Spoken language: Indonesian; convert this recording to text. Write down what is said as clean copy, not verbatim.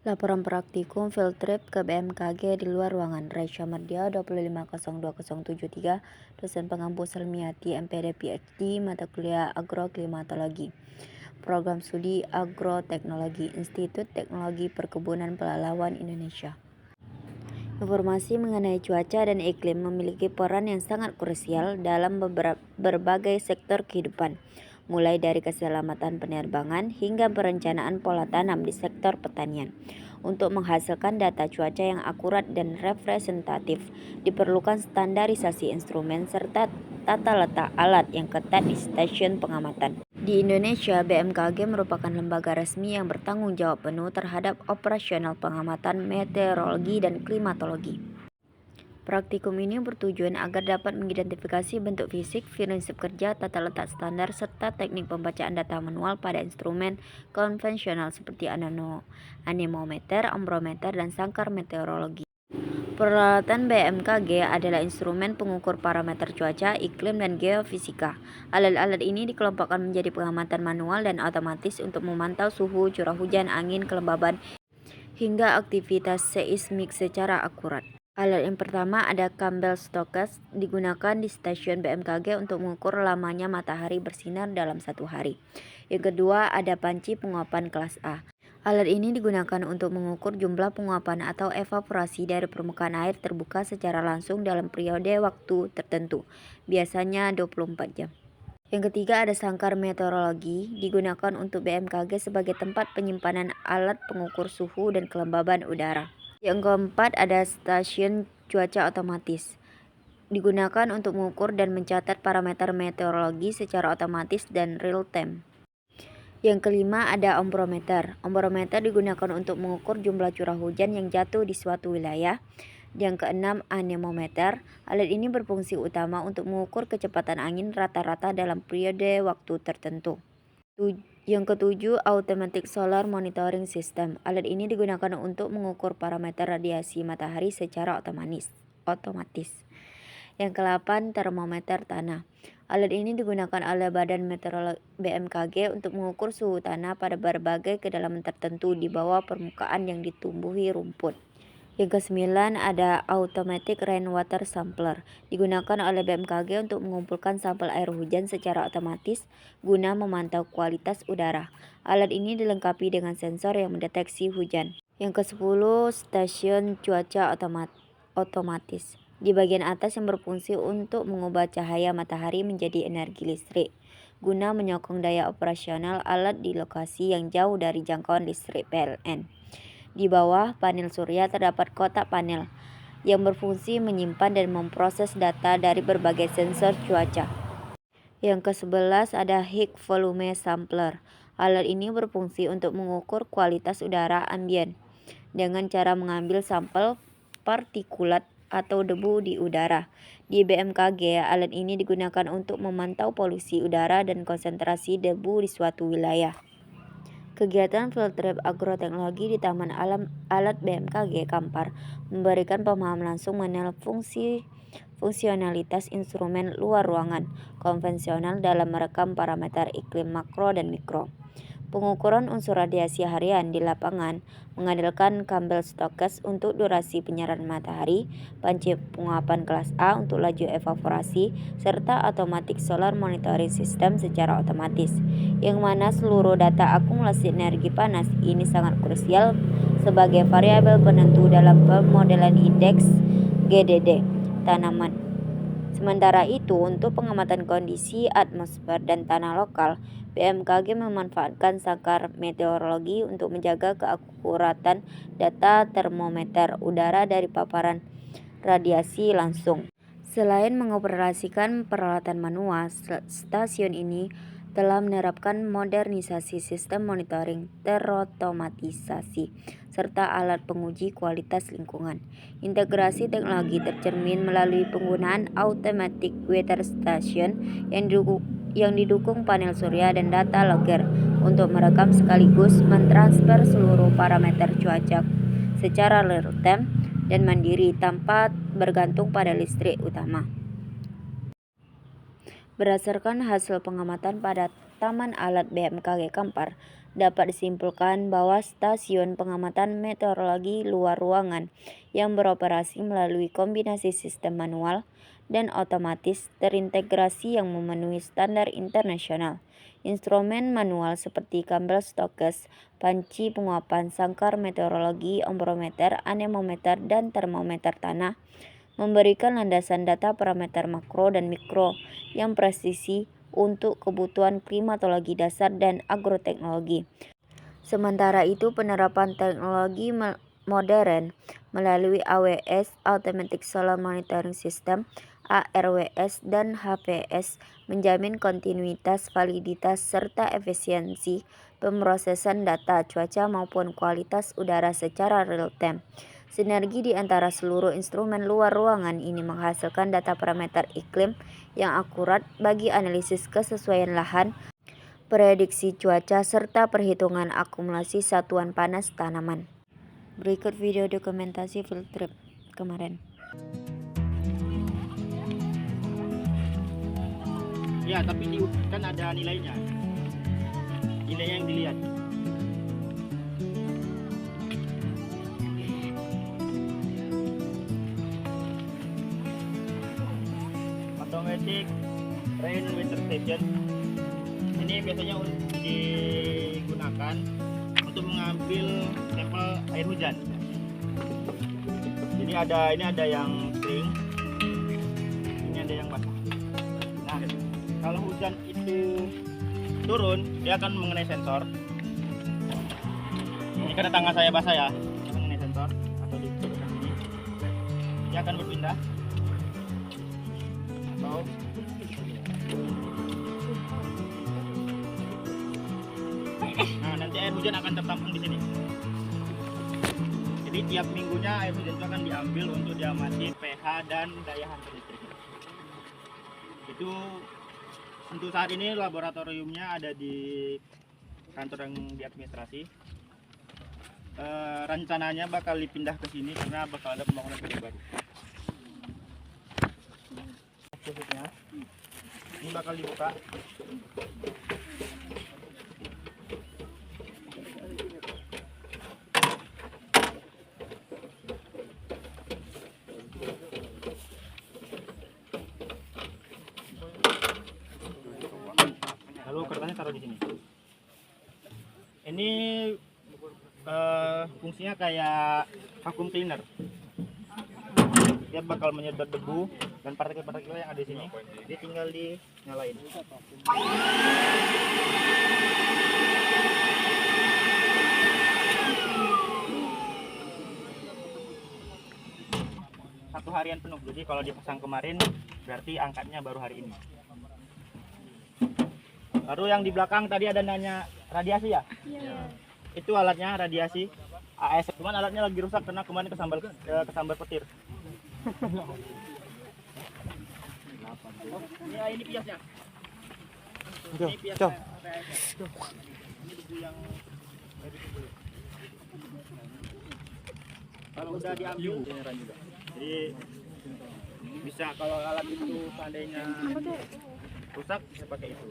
Laporan praktikum field trip ke BMKG di luar ruangan. Raisya Mardia 25020773, dosen pengampu Selmiati, MPD PhD, mata kuliah Agroklimatologi. Program Studi Agroteknologi, Institut Teknologi Perkebunan Pelalawan Indonesia. Informasi mengenai cuaca dan iklim memiliki peran yang sangat krusial dalam berbagai sektor kehidupan, mulai dari keselamatan penerbangan hingga perencanaan pola tanam di sektor pertanian. Untuk menghasilkan data cuaca yang akurat dan representatif, diperlukan standarisasi instrumen serta tata letak alat yang ketat di stasiun pengamatan. Di Indonesia, BMKG merupakan lembaga resmi yang bertanggung jawab penuh terhadap operasional pengamatan meteorologi dan klimatologi. Praktikum ini bertujuan agar dapat mengidentifikasi bentuk fisik, prinsip kerja, tata letak standar, serta teknik pembacaan data manual pada instrumen konvensional seperti anemometer, ombrometer, dan sangkar meteorologi. Peralatan BMKG adalah instrumen pengukur parameter cuaca, iklim, dan geofisika. Alat-alat ini dikelompokkan menjadi pengamatan manual dan otomatis untuk memantau suhu, curah hujan, angin, kelembaban, hingga aktivitas seismik secara akurat. Alat yang pertama ada Campbell Stokes, digunakan di stasiun BMKG untuk mengukur lamanya matahari bersinar dalam satu hari. Yang kedua ada panci penguapan kelas A. Alat ini digunakan untuk mengukur jumlah penguapan atau evaporasi dari permukaan air terbuka secara langsung dalam periode waktu tertentu, biasanya 24 jam. Yang ketiga ada sangkar meteorologi, digunakan untuk BMKG sebagai tempat penyimpanan alat pengukur suhu dan kelembaban udara. Yang keempat ada stasiun cuaca otomatis, digunakan untuk mengukur dan mencatat parameter meteorologi secara otomatis dan real time. Yang kelima ada ombrometer. Ombrometer digunakan untuk mengukur jumlah curah hujan yang jatuh di suatu wilayah. Yang keenam anemometer. Alat ini berfungsi utama untuk mengukur kecepatan angin rata-rata dalam periode waktu tertentu. Yang ketujuh, Automatic Solar Monitoring System. Alat ini digunakan untuk mengukur parameter radiasi matahari secara otomatis. Yang ke-8, termometer tanah. Alat ini digunakan oleh Badan Meteorologi BMKG untuk mengukur suhu tanah pada berbagai kedalaman tertentu di bawah permukaan yang ditumbuhi rumput. Yang ke-9 ada Automatic Rainwater Sampler, digunakan oleh BMKG untuk mengumpulkan sampel air hujan secara otomatis guna memantau kualitas udara. Alat ini dilengkapi dengan sensor yang mendeteksi hujan. Yang ke-10 stasiun cuaca otomatis, di bagian atas yang berfungsi untuk mengubah cahaya matahari menjadi energi listrik, guna menyokong daya operasional alat di lokasi yang jauh dari jangkauan listrik PLN. Di bawah panel surya terdapat kotak panel yang berfungsi menyimpan dan memproses data dari berbagai sensor cuaca. Yang ke-11 ada High Volume Sampler. Alat ini berfungsi untuk mengukur kualitas udara ambien dengan cara mengambil sampel partikulat atau debu di udara. Di BMKG, alat ini digunakan untuk memantau polusi udara dan konsentrasi debu di suatu wilayah. Kegiatan field trip agroteknologi di Taman Alat BMKG Kampar memberikan pemahaman langsung mengenai fungsionalitas instrumen luar ruangan konvensional dalam merekam parameter iklim makro dan mikro. Pengukuran unsur radiasi harian di lapangan mengandalkan Campbell Stokes untuk durasi penyerahan matahari, panci penguapan kelas A untuk laju evaporasi, serta Automatic Solar Monitoring System secara otomatis, yang mana seluruh data akumulasi energi panas ini sangat krusial sebagai variabel penentu dalam pemodelan indeks GDD tanaman. Sementara itu, untuk pengamatan kondisi atmosfer dan tanah lokal, BMKG memanfaatkan sangkar meteorologi untuk menjaga keakuratan data termometer udara dari paparan radiasi langsung. Selain mengoperasikan peralatan manual, stasiun ini telah menerapkan modernisasi sistem monitoring terotomatisasi serta alat penguji kualitas lingkungan. Integrasi teknologi tercermin melalui penggunaan automatic weather station yang didukung panel surya dan data logger untuk merekam sekaligus mentransfer seluruh parameter cuaca secara real time dan mandiri tanpa bergantung pada listrik utama. Berdasarkan hasil pengamatan pada Taman Alat BMKG Kampar, dapat disimpulkan bahwa stasiun pengamatan meteorologi luar ruangan yang beroperasi melalui kombinasi sistem manual dan otomatis terintegrasi yang memenuhi standar internasional. Instrumen manual seperti kabel stokes, panci penguapan, sangkar meteorologi, ombrometer, anemometer, dan termometer tanah memberikan landasan data parameter makro dan mikro yang presisi untuk kebutuhan klimatologi dasar dan agroteknologi. Sementara itu, penerapan teknologi modern melalui AWS (Automatic Solar Monitoring System), ARWS, dan HPS menjamin kontinuitas, validitas, serta efisiensi pemrosesan data cuaca maupun kualitas udara secara real-time. Sinergi di antara seluruh instrumen luar ruangan ini menghasilkan data parameter iklim yang akurat bagi analisis kesesuaian lahan, prediksi cuaca, serta perhitungan akumulasi satuan panas tanaman. Berikut video dokumentasi field trip kemarin. Ya, tapi kan ada nilainya. Nilainya yang dilihat. Automatic rain weather station. Ini biasanya digunakan untuk mengambil sampel air hujan. Jadi ini ada yang kering, ini ada yang basah. Nah, kalau hujan itu turun, dia akan mengenai sensor. Ini karena tangan saya basah ya, dia mengenai sensor atau di sini. Dia akan berpindah. Atau nah, nanti air hujan akan tertampung di sini. Jadi tiap minggunya air hujan itu akan diambil untuk diamati pH dan daya hantar listrik. Itu untuk saat ini laboratoriumnya ada di kantor yang di administrasi. Rencananya bakal dipindah ke sini karena bakal ada pembangunan gedung baru. Khususnya ini bakal dibuka. Lalu kertasnya taruh di sini. Ini fungsinya kayak vacuum cleaner. Dia bakal menyedot debu dan partikel-partikel yang ada di sini. Dia tinggal dinyalain. Satu harian penuh. Jadi kalau dipasang kemarin berarti angkatnya baru hari ini. Lalu yang di belakang tadi ada nanya radiasi ya? Iya. Itu alatnya radiasi AS. Cuman alatnya lagi rusak karena kemarin kesambar petir. Ini piasnya. Ini piasnya. Ini debu yang dari dulu. Kalau udah diambil beneran juga. Jadi bisa kalau alat itu seandainya rusak bisa pakai itu.